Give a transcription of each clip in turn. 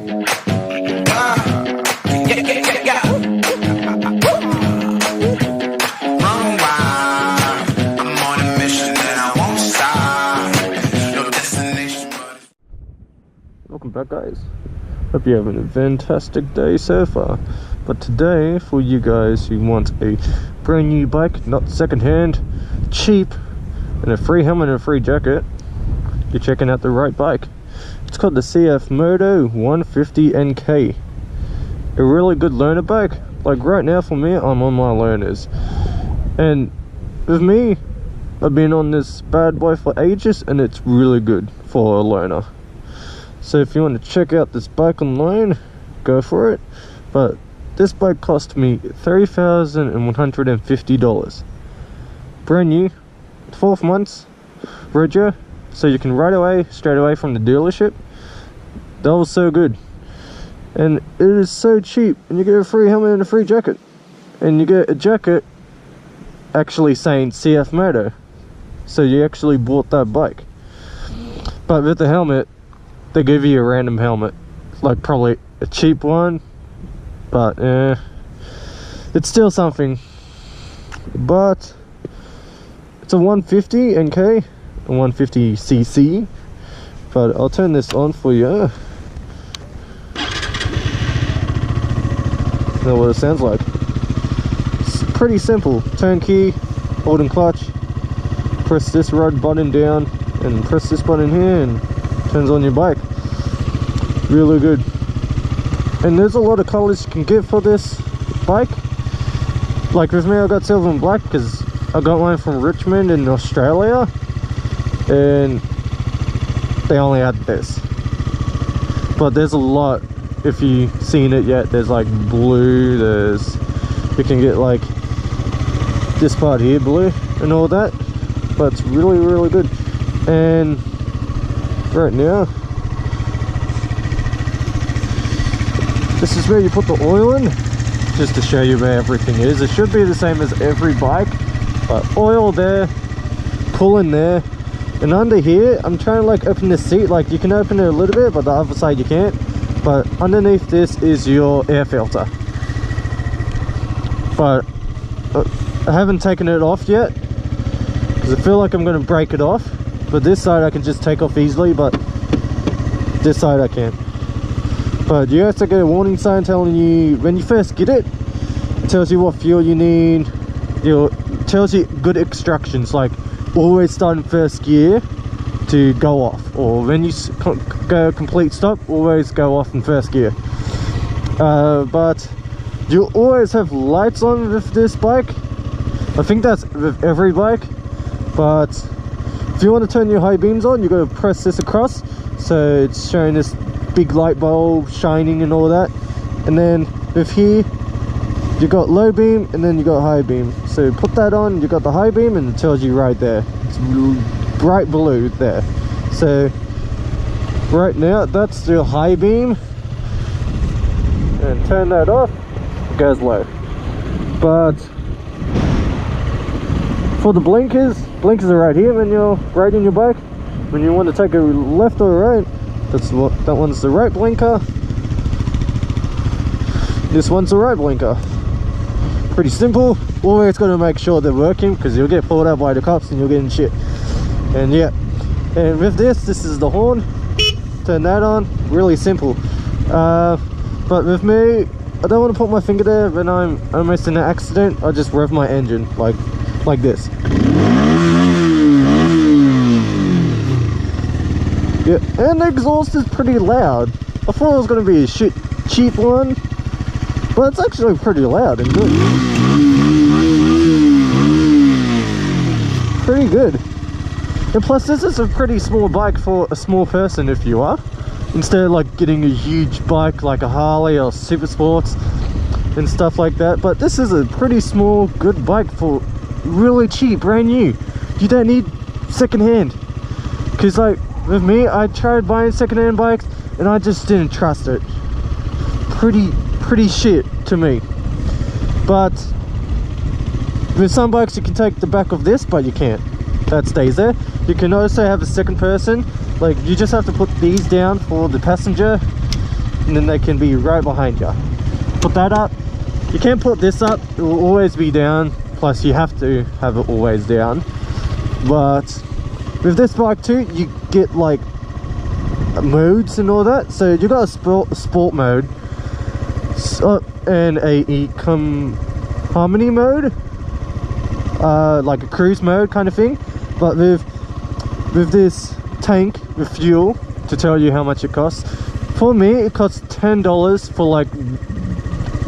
Welcome back, guys. Hope you're having a fantastic day so far. But today, for you guys who want a brand new bike, not secondhand, cheap, and a free helmet and a free jacket, you're checking out the right bike. It's called the CF Moto 150 NK. A really good learner bike. Like right now for me, I'm on my learners. And with me, I've been on this bad boy for ages and it's really good for a learner. So if you want to check out this bike online, go for it. But this bike cost me $3,150. Brand new, 12 months, reg, so you can ride away, straight away from the dealership. That was so good. And it is so cheap, and you get a free helmet and a free jacket. And you get a jacket actually saying CF Moto. So you actually bought that bike. But with the helmet, they give you a random helmet, like probably a cheap one, but it's still something. But it's a 150 NK, a 150cc. But I'll turn this on for you. Know what it sounds like. It's pretty simple. Turn key, holding clutch, press this red button down, and press this button here, and turns on your bike. Really good. And there's a lot of colors you can get for this bike. Like with me, I got silver and black because I got mine from Richmond in Australia, and they only had this. But there's a lot. If you've seen it yet, there's like blue, you can get like this part here blue and all that. But it's really, really good. And right now, this is where you put the oil in, just to show you where everything is. It should be the same as every bike, but oil there, pull in there, and under here, I'm trying to like open the seat. Like you can open it a little bit, but the other side you can't. But underneath this is your air filter. But I haven't taken it off yet, because I feel like I'm going to break it off. But this side I can just take off easily, but this side I can't. But you have to get a warning sign telling you, when you first get it, it tells you what fuel you need. It tells you good instructions, like always start in first gear to go off, or when you go complete stop, always go off in first gear. But you always have lights on with this bike. I think that's with every bike. But if you want to turn your high beams on, you got to press this across, so it's showing this big light bulb shining and all that. And then with here you got low beam, and then you got high beam. So put that on, you got the high beam, and it tells you right there, it's bright blue there. So right now that's the high beam, and turn that off, it goes low. But for the blinkers are right here when you're riding your bike. When you want to take a left or right, that one's the right blinker, this one's the right blinker. Pretty simple. Always got to make sure they're working, because you'll get pulled out by the cops and you'll get in shit. And yeah, and with this is the horn. Turn that on. Really simple. But with me, I don't want to put my finger there when I'm almost in an accident. I just rev my engine like this. Yeah, and the exhaust is pretty loud. I thought it was going to be a cheap one, but it's actually pretty loud and good. Pretty good. And plus, this is a pretty small bike for a small person if you are. Instead of like getting a huge bike like a Harley or Super Sports and stuff like that. But this is a pretty small, good bike for really cheap, brand new. You don't need secondhand. Because like with me, I tried buying secondhand bikes and I just didn't trust it. Pretty shit to me. But with some bikes you can take the back of this, but you can't. That stays there. You can also have a second person, like you just have to put these down for the passenger, and then they can be right behind you. Put that up. You can't put this up, it will always be down, plus you have to have it always down. But with this bike too, you get like modes and all that. So you got a sport mode, and a harmony mode, like a cruise mode kind of thing. But with this tank with fuel, to tell you how much it costs, for me it costs $10 for like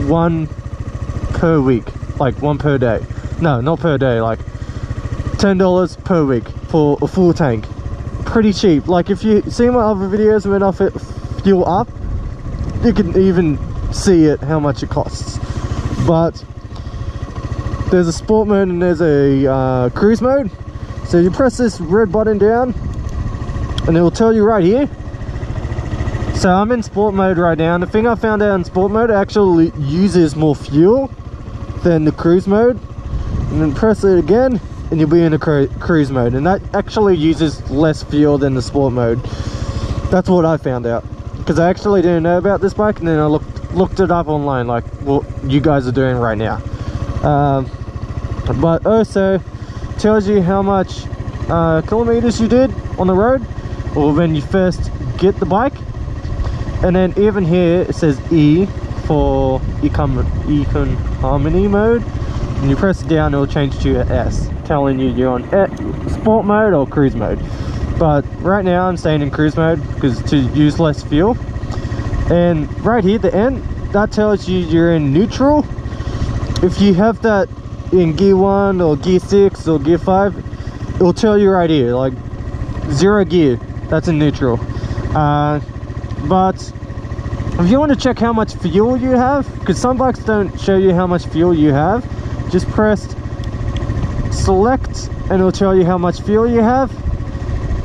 one per week, like one per day. No, not per day, like $10 per week for a full tank. Pretty cheap. Like if you see my other videos when I fuel up, you can even see it how much it costs. But there's a sport mode and there's a cruise mode. So you press this red button down and it will tell you right here. So I'm in sport mode right now, and the thing I found out in sport mode, it actually uses more fuel than the cruise mode. And then press it again and you'll be in a cruise mode, and that actually uses less fuel than the sport mode. That's what I found out, because I actually didn't know about this bike, and then I looked it up online, like what you guys are doing right now. But also tells you how much kilometers you did on the road, or when you first get the bike. And then even here it says E for econ harmony mode, and you press it down, it'll change to a S, telling you you're on sport mode or cruise mode. But right now I'm staying in cruise mode because to use less fuel. And right here at the end, that tells you you're in neutral. If you have that in gear 1 or gear 6 or gear 5, it'll tell you right here, like 0 gear, that's in neutral. But if you want to check how much fuel you have, because some bikes don't show you how much fuel you have, just press select and it'll tell you how much fuel you have.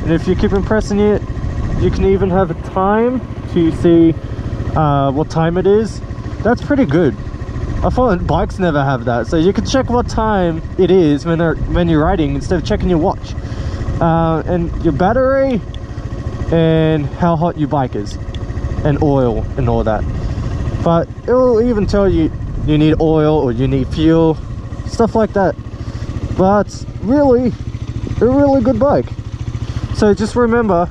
And if you keep on pressing it, you can even have a time to see what time it is. That's pretty good. I thought bikes never have that, so you can check what time it is when you're riding instead of checking your watch, and your battery, and how hot your bike is, and oil and all that. But it will even tell you you need oil or you need fuel, stuff like that. But really, a really good bike. So just remember,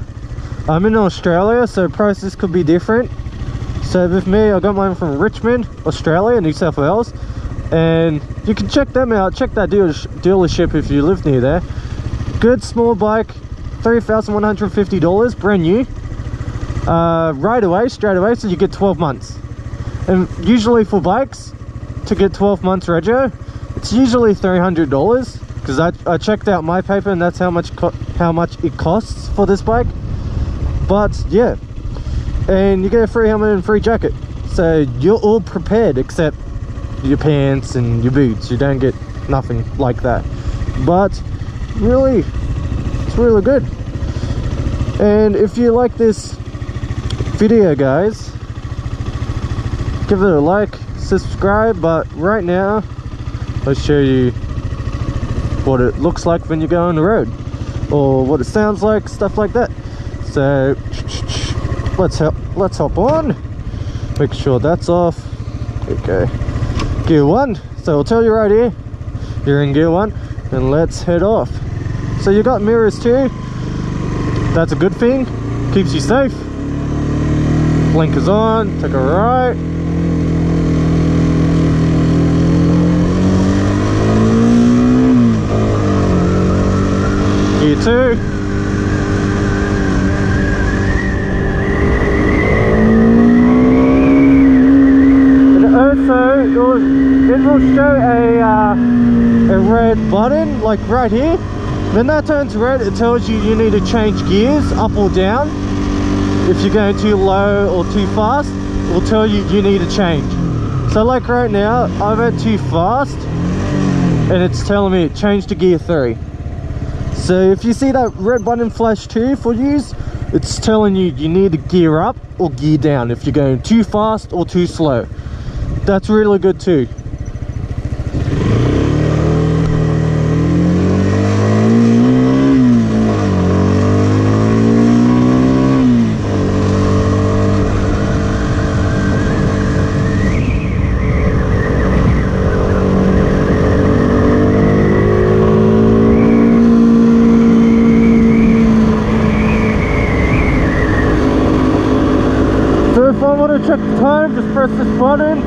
I'm in Australia, so prices could be different. So with me, I got mine from Richmond, Australia, New South Wales, and you can check them out. Check that dealership if you live near there. Good small bike, $3,150, brand new, straight away, so you get 12 months. And usually for bikes, to get 12 months rego, it's usually $300, because I checked out my paper and that's how much it costs for this bike. But yeah, and you get a free helmet and free jacket, so you're all prepared except your pants and your boots. You don't get nothing like that. But really, it's really good. And if you like this video, guys, give it a like, subscribe. But right now I'll show you what it looks like when you go on the road, or what it sounds like, stuff like that. So let's hop on, make sure that's off. Okay, gear 1, so I'll tell you right here you're in gear 1, and let's head off. So you got mirrors too, that's a good thing, keeps you safe. Blinkers on, take a right. Gear 2. Also, it will show a red button, like right here. When that turns red, it tells you you need to change gears up or down. If you're going too low or too fast, it will tell you you need to change. So like right now, I went too fast and it's telling me change to gear 3. So if you see that red button flash too for use, it's telling you you need to gear up or gear down if you're going too fast or too slow. That's really good too. if I want to check the time, just press this button,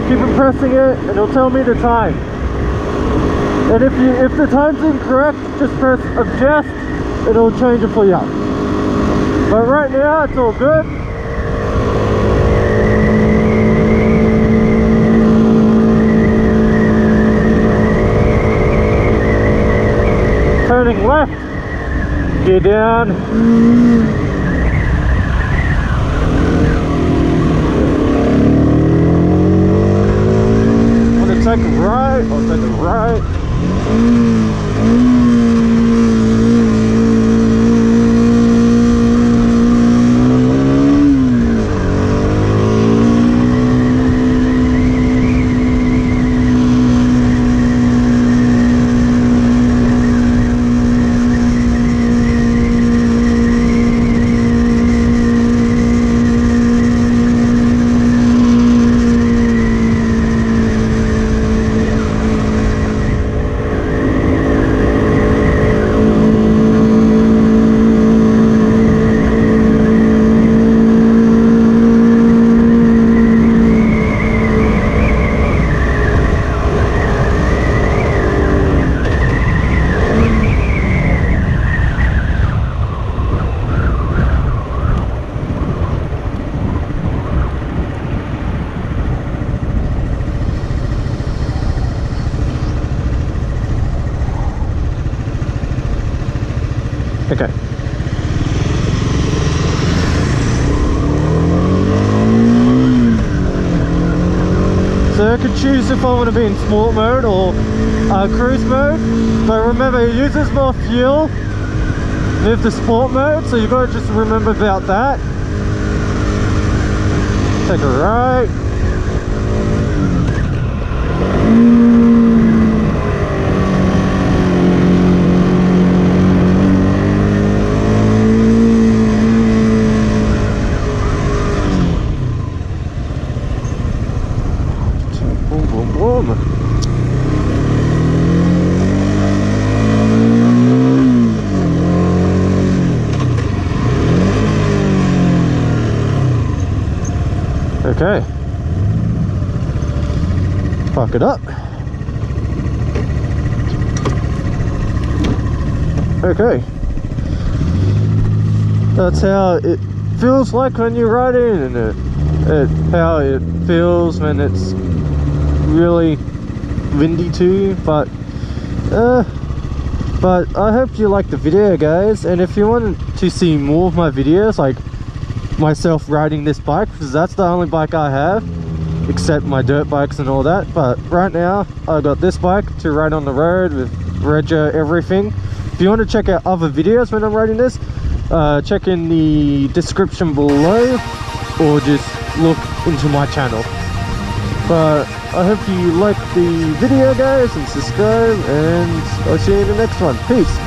keep on pressing it, and it'll tell me the time. And if the time's incorrect, just press adjust, and it'll change it for you. But right now, it's all good. Turning left, gear down. Want to take a right, I'll take a right. Okay. So I could choose if I want to be in sport mode or cruise mode, but remember it uses more fuel with the sport mode, so you got to just remember about that. Take a right. Okay, park it up. Okay, that's how it feels like when you're riding, and how it feels when it's really windy too. But I hope you liked the video, guys, and if you want to see more of my videos, like myself riding this bike, because that's the only bike I have except my dirt bikes and all that, but right now I got this bike to ride on the road with rego, everything. If you want to check out other videos when I'm riding this, check in the description below or just look into my channel. But I hope you like the video, guys, and subscribe, and I'll see you in the next one. Peace.